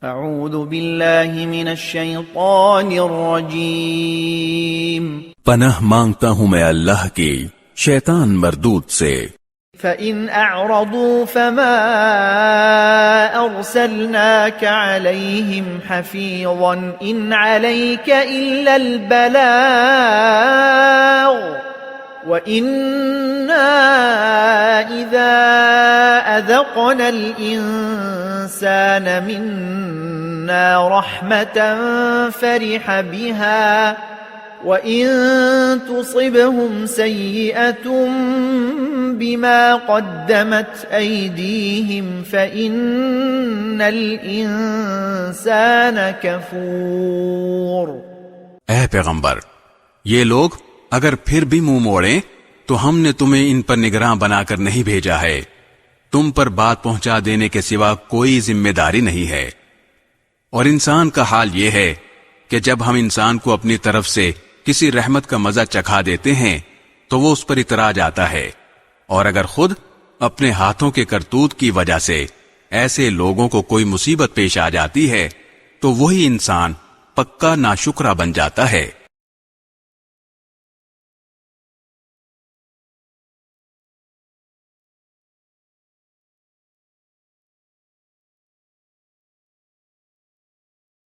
اعوذ باللہ من الشیطان الرجیم پناہ مانگتا ہوں میں اللہ کی شیطان مردود سے۔ فَإِنْ أَعْرَضُوا فَمَا أَرْسَلْنَاكَ عَلَيْهِمْ حَفِيظًا إِنْ عَلَيْكَ إِلَّا الْبَلَاغُ وَإِنَّا إِذَا أَذَقْنَا الْإِنسَانَ مِنَّا رَحْمَةً فَرِحَ بِهَا وَإِن تُصِبْهُمْ سَيِّئَةٌ بِمَا قَدَّمَتْ أَيْدِيهِمْ فَإِنَّ الْإِنسَانَ كَفُورٌ۔ اے پیغمبر، یہ لوگ اگر پھر بھی منہ موڑیں تو ہم نے تمہیں ان پر نگراں بنا کر نہیں بھیجا ہے، تم پر بات پہنچا دینے کے سوا کوئی ذمہ داری نہیں ہے۔ اور انسان کا حال یہ ہے کہ جب ہم انسان کو اپنی طرف سے کسی رحمت کا مزہ چکھا دیتے ہیں تو وہ اس پر اترا جاتا ہے، اور اگر خود اپنے ہاتھوں کے کرتوت کی وجہ سے ایسے لوگوں کو کوئی مصیبت پیش آ جاتی ہے تو وہی انسان پکا ناشکرا بن جاتا ہے۔